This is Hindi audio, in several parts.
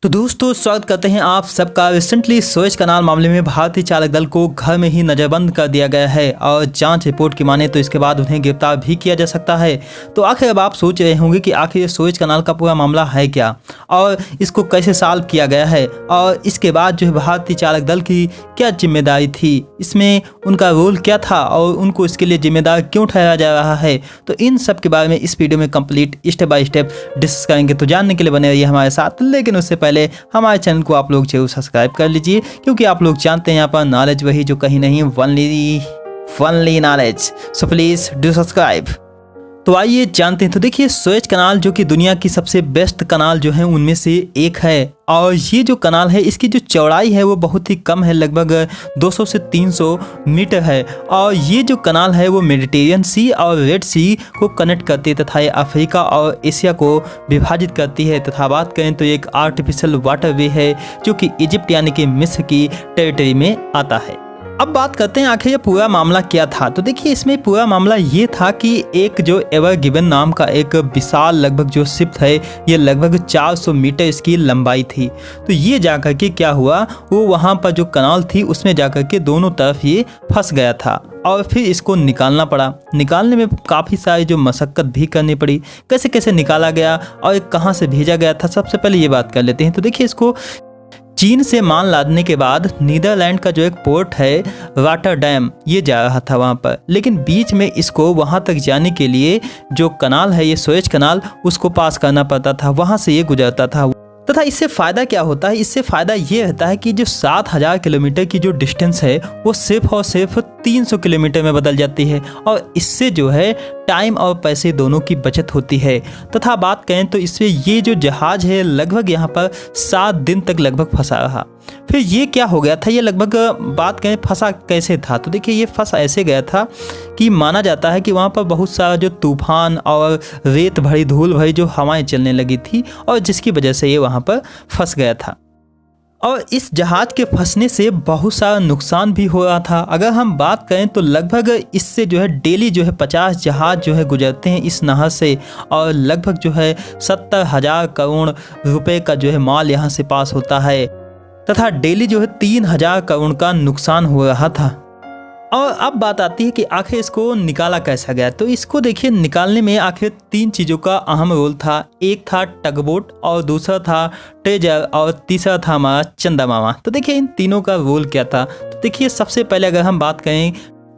तो दोस्तों स्वागत करते हैं आप सबका। रिसेंटली सुएज कनाल मामले में भारतीय चालक दल को घर में ही नज़रबंद कर दिया गया है और जांच रिपोर्ट की माने तो इसके बाद उन्हें गिरफ्तार भी किया जा सकता है। तो आखिर अब आप सोच रहे होंगे कि आखिर ये सुएज कनाल का पूरा मामला है क्या और इसको कैसे सॉल्व किया गया है और इसके बाद जो है भारतीय चालक दल की क्या जिम्मेदारी थी, इसमें उनका रोल क्या था और उनको इसके लिए जिम्मेदार क्यों ठहराया जा रहा है। तो इन सब के बारे में इस वीडियो में complete step by step discuss करेंगे। तो जानने के लिए बने रहिए हमारे साथ, लेकिन उससे पहले हमारे चैनल को आप लोग जरूर सब्सक्राइब कर लीजिए, क्योंकि आप लोग जानते हैं यहाँ पर नॉलेज वही जो कहीं नहीं, only knowledge. So please do subscribe. तो आइए जानते हैं। तो देखिए सुएज कनाल जो कि दुनिया की सबसे बेस्ट कनाल जो है उनमें से एक है और ये जो कनाल है इसकी जो चौड़ाई है वो बहुत ही कम है, लगभग 200 से 300 मीटर है। और ये जो कनाल है वो मेडिटेरियन सी और रेड सी को कनेक्ट करती है तथा ये अफ्रीका और एशिया को विभाजित करती है। तथा बात करें तो एक आर्टिफिशियल वाटरवे है जो कि इजिप्ट यानी कि मिस्र की टेरिटरी में आता है। अब बात करते हैं आखिर ये पूरा मामला क्या था। तो देखिए इसमें पूरा मामला ये था कि एक जो एवर गिवन नाम का एक विशाल लगभग जो शिप है, ये लगभग 400 मीटर इसकी लंबाई थी। तो ये जाकर के क्या हुआ, वो वहाँ पर जो कनाल थी उसमें जाकर के दोनों तरफ ये फंस गया था और फिर इसको निकालना पड़ा। निकालने में काफ़ी सारी जो मशक्क़त भी करनी पड़ी। कैसे कैसे निकाला गया और कहाँ से भेजा गया था, सबसे पहले ये बात कर लेते हैं। तो देखिए इसको चीन से माल लादने के बाद नीदरलैंड का जो एक पोर्ट है रॉटरडैम, ये जा रहा था वहाँ पर, लेकिन बीच में इसको वहाँ तक जाने के लिए जो कनाल है ये सुएज कनाल, उसको पास करना पड़ता था, वहाँ से ये गुजरता था। तथा इससे फ़ायदा क्या होता है, इससे फ़ायदा ये रहता है कि जो 7000 किलोमीटर की जो डिस्टेंस है वो सिर्फ और सिर्फ 300 किलोमीटर में बदल जाती है और इससे जो है टाइम और पैसे दोनों की बचत होती है। तथा बात करें तो इससे ये जो जहाज़ है लगभग यहाँ पर 7 दिन तक लगभग फंसा रहा। फिर ये क्या हो गया था, ये लगभग बात करें फंसा कैसे था। तो देखिए ये फंसा ऐसे गया था कि माना जाता है कि वहाँ पर बहुत सारा जो तूफान और रेत भरी धूल भरी जो हवाएं चलने लगी थी और जिसकी वजह से ये वहाँ पर फंस गया था। और इस जहाज़ के फंसने से बहुत सारा नुकसान भी हो रहा था। अगर हम बात करें तो लगभग इससे जो है डेली जो है 50 जहाज़ जो है गुजरते हैं इस नहर से और लगभग जो है 70,000 करोड़ रुपए का जो है माल यहाँ से पास होता है तथा डेली जो है 3000 करोड़ का नुकसान हो रहा था। और अब बात आती है कि आखिर इसको निकाला कैसा गया। तो इसको देखिए निकालने में आखिर 3 चीज़ों का अहम रोल था। एक था टगबोट और दूसरा था ट्रेजर और तीसरा था हमारा चंदा मामा। तो देखिए इन तीनों का रोल क्या था। तो देखिए सबसे पहले अगर हम बात करें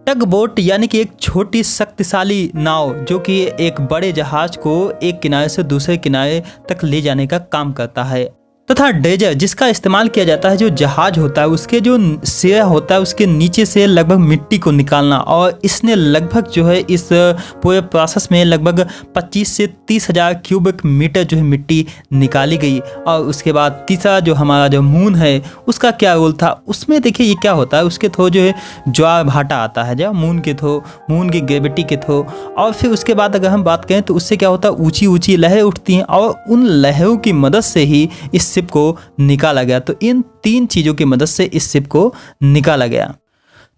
टग बोट यानी कि एक छोटी शक्तिशाली नाव जो कि एक बड़े जहाज़ को एक किनारे से दूसरे किनारे तक ले जाने का काम करता है। तथा ड्रेजर जिसका इस्तेमाल किया जाता है जो जहाज होता है उसके जो सिरा होता है उसके नीचे से लगभग मिट्टी को निकालना। और इसने लगभग जो है इस पूरे प्रोसेस में लगभग 25 से 30,000 क्यूबिक मीटर जो है मिट्टी निकाली गई। और उसके बाद तीसरा जो हमारा जो मून है उसका क्या रोल था, उसमें देखिए ये क्या होता है, उसके थ्रू जो है ज्वार भाटा आता है जब मून के थ्रू, मून की ग्रेविटी के थ्रू। और फिर उसके बाद अगर हम बात करें तो उससे क्या होता है, ऊंची ऊंची लहरें उठती हैं और उन लहरों की मदद से ही इस शिप को निकाला गया। तो इन 3 चीजों की मदद से इस शिप को निकाला गया।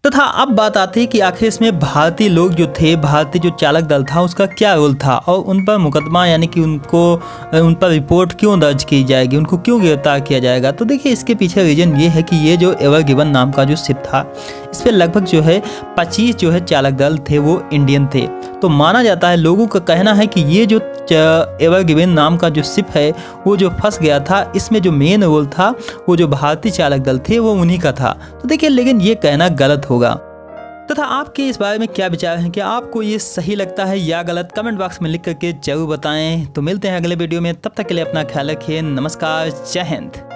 तथा अब बात आती है कि आखिर इसमें भारतीय लोग जो थे, भारतीय जो चालक दल था उसका क्या रोल था और उन पर मुकदमा यानी कि उन पर रिपोर्ट क्यों दर्ज की जाएगी, उनको क्यों गिरफ्तार किया जाएगा। तो देखिए इसके पीछे रीजन ये है कि ये जो एवर गिवन नाम का जो शिप था इस पर लगभग जो है 25 जो है चालक दल थे वो इंडियन थे। तो माना जाता है, लोगों का कहना है कि ये जो एवर गिवन नाम का जो शिप है वो जो फंस गया था, इसमें जो मेन रोल था वो जो भारतीय चालक दल थे वो उन्हीं का था। तो देखिए लेकिन ये कहना गलत होगा। तथा आपके इस बारे में क्या विचार हैं, कि आपको ये सही लगता है या गलत, कमेंट बॉक्स में लिख करके जरूर बताएं। तो मिलते हैं अगले वीडियो में, तब तक के लिए अपना ख्याल रखिए। नमस्कार, जय हिंद।